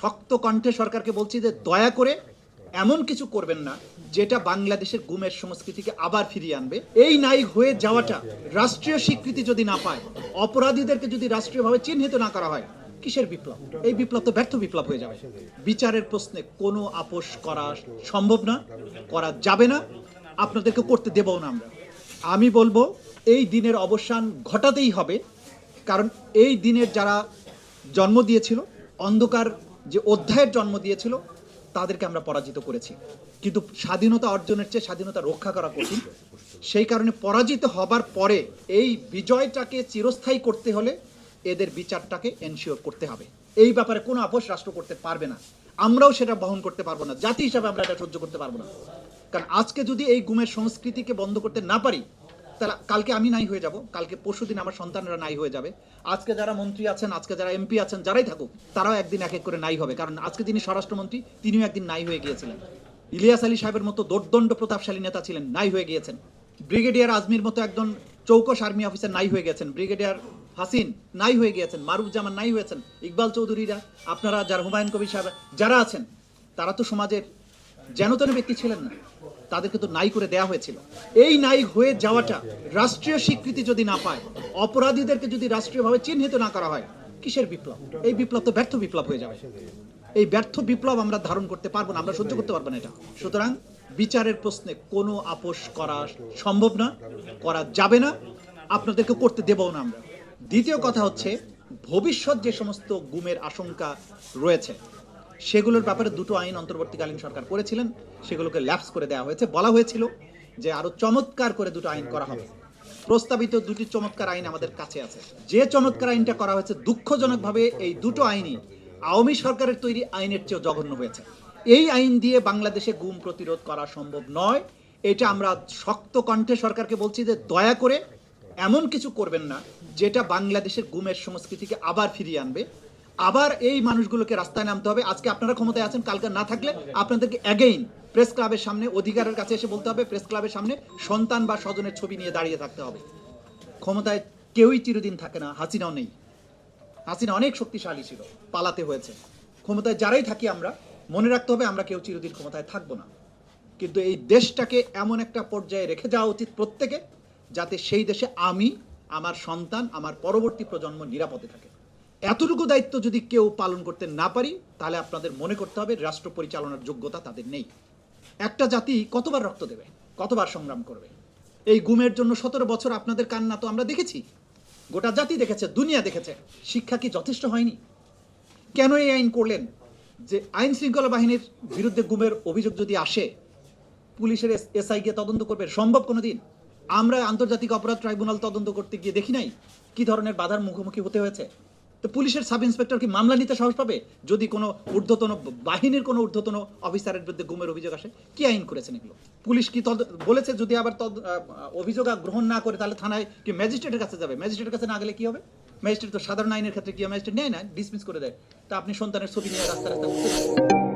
শক্ত কণ্ঠে সরকারকে বলছি যে দয়া করে এমন কিছু করবেন না যেটা বাংলাদেশের গুমের সংস্কৃতিকে আবার ফিরিয়ে আনবে। এই নাই হয়ে যাওয়াটা রাষ্ট্রীয় স্বীকৃতি যদি না পায়, অপরাধীদেরকে যদি রাষ্ট্রীয়ভাবে চিহ্নিত না করা হয়, কিসের বিপ্লব? এই বিপ্লব তো ব্যর্থ বিপ্লব হয়ে যাবে। বিচারের প্রশ্নে কোনো আপোষ করা সম্ভব না, করা যাবে না, আপনাদেরকে করতে দেবও না আমরা। আমি বলবো এই দিনের অবসান ঘটাতেই হবে, কারণ এই দিনের যারা জন্ম দিয়েছিল, অন্ধকার যে অধ্যায়ের জন্ম দিয়েছিল, তাদেরকে আমরা পরাজিত করেছি। কিন্তু স্বাধীনতা অর্জনের চেয়ে স্বাধীনতা রক্ষা করা কঠিন। সেই কারণে পরাজিত হবার পরে এই বিজয়টাকে চিরস্থায়ী করতে হলে এদের বিচারটাকে এনশিওর করতে হবে। এই ব্যাপারে কোনো আপোষ রাষ্ট্র করতে পারবে না, আমরাও সেটা বহন করতে পারবো না, জাতি হিসাবে আমরা এটা সহ্য করতে পারবো না। কারণ আজকে যদি এই গুমের সংস্কৃতিকে বন্ধ করতে না পারি, তাহলে কালকে আমি নাই হয়ে যাব, কালকে পরশুদিন আমার সন্তানরা নাই হয়ে যাবে। আজকে যারা মন্ত্রী আছেন, আজকে যারা এমপি আছেন, যারাই থাকুক, তারাও একদিন এক এক করে নাই হবে। কারণ আজকে যিনি স্বরাষ্ট্রমন্ত্রী, তিনিও একদিন নাই হয়ে গিয়েছিলেন। ইলিয়াস আলী সাহেবের মতো দোর্দণ্ড প্রতাপশালী নেতা ছিলেন, নাই হয়ে গিয়েছেন। ব্রিগেডিয়ার আজমির মতো একজন চৌকস আর্মি অফিসার নাই হয়ে গেছেন। ব্রিগেডিয়ার হাসিন নাই হয়ে গিয়েছেন। মারুফুজ্জামান নাই হয়েছেন। ইকবাল চৌধুরীরা, আপনারা যারা, হুমায়ুন কবির সাহেব, যারা আছেন, তারা তো সমাজের যেনতেন ব্যক্তি ছিলেন না, তাদেরকে তো নাই করে দেয়া হয়েছিল। এই নাই হয়ে যাওয়াটা রাষ্ট্রীয় স্বীকৃতি যদি না পায়, অপরাধীদেরকে যদি রাষ্ট্রীয়ভাবে চিহ্নিত না করা হয়, কিসের বিপ্লব? এই বিপ্লব তো ব্যর্থ বিপ্লব হয়ে যাবে। এই ব্যর্থ বিপ্লব আমরা ধারণ করতে পারবো না, আমরা সহ্য করতে পারবো না এটা। সুতরাং বিচারের প্রশ্নে কোনো আপোষ করা সম্ভব না, করা যাবে না, আপনাদেরকে করতে দেবও না আমরা। দ্বিতীয় কথা হচ্ছে, ভবিষ্যৎ যে সমস্ত গুমের আশঙ্কা রয়েছে, সেগুলোর ব্যাপারে দুটো আইন অন্তর্বর্তীকালীন সরকার করেছিলেন, সেগুলোকে ল্যাপস করে দেওয়া হয়েছে। বলা হয়েছিল যে আরো চমৎকার করে দুটো আইন করা হবে। প্রস্তাবিত দুটি চমৎকার আইন আমাদের কাছে আছে। যে চমৎকার আইনটা করা হয়েছে, দুঃখজনকভাবে এই দুটো আইনই আওয়ামী সরকারের তৈরি আইনের চেয়েও জঘন্য হয়েছে। এই আইন দিয়ে বাংলাদেশে গুম প্রতিরোধ করা সম্ভব নয়। এটা আমরা শক্ত কণ্ঠে সরকারকে বলছি যে দয়া করে এমন কিছু করবেন না যেটা বাংলাদেশের গুমের সংস্কৃতিকে আবার ফিরিয়ে আনবে। আবার এই মানুষগুলোকে রাস্তায় নামতে হবে। আজকে আপনারা ক্ষমতায় আছেন, কালকে না থাকলে আপনাদেরকে অ্যাগেইন প্রেস ক্লাবের সামনে, অধিকারের কাছে এসে বলতে হবে, প্রেস ক্লাবের সামনে সন্তান বা স্বজনের ছবি নিয়ে দাঁড়িয়ে থাকতে হবে। ক্ষমতায় কেউই চিরদিন থাকে না, হাসিনাও নেই। হাসিনা অনেক শক্তিশালী ছিল, পালাতে হয়েছে। ক্ষমতায় যারাই থাকি আমরা, মনে রাখতে হবে আমরা কেউ চিরদিন ক্ষমতায় থাকবো না। কিন্তু এই দেশটাকে এমন একটা পর্যায়ে রেখে যাওয়া উচিত প্রত্যেকে, যাতে সেই দেশে আমি, আমার সন্তান, আমার পরবর্তী প্রজন্ম নিরাপদে থাকে। এতটুকু দায়িত্ব যদি কেউ পালন করতে না পারি, তাহলে আপনাদের মনে করতে হবে রাষ্ট্র পরিচালনার যোগ্যতা তাদের নেই। একটা জাতি কতবার রক্ত দেবে, কতবার সংগ্রাম করবে? এই গুমের জন্য 17 বছর আপনাদের কান্না তো আমরা দেখেছি, গোটা জাতি দেখেছে, দুনিয়া দেখেছে। শিক্ষা কি যথেষ্ট হয়নি? কেন এই আইন করলেন? যে আইন শৃঙ্খলা বাহিনীর বিরুদ্ধে গুমের অভিযোগ যদি আসে, পুলিশের এসআই গিয়ে তদন্ত করবে? সম্ভব কোনোদিন? আমরা আন্তর্জাতিক অপরাধ ট্রাইব্যুনাল তদন্ত করতে গিয়ে দেখি নাই কি ধরনের বাধার মুখোমুখি হতে হয়েছে। তো পুলিশের সাব ইন্সপেক্টর কি মামলা নিতে সাহস পাবে যদি কোনো ঊর্ধ্বতন বাহিনীর কোনো ঊর্ধ্বতন অফিসারের বিরুদ্ধে গুমের অভিযোগ আসে? কি আইন করেছেন এগুলো? পুলিশ কি বলেছে যদি আবার অভিযোগ গ্রহণ না করে, তাহলে থানায় কি ম্যাজিস্ট্রেটের কাছে যাবে? ম্যাজিস্ট্রেটের কাছে না গেলে কি হবে? ম্যাজিস্ট্রেট তো সাধারণ আইনের ক্ষেত্রে কি ম্যাজিস্ট্রেট নেয় না, ডিসমিস করে দেয়। তা আপনি সন্তানের ছবি নিয়ে রাস্তা রাস্তা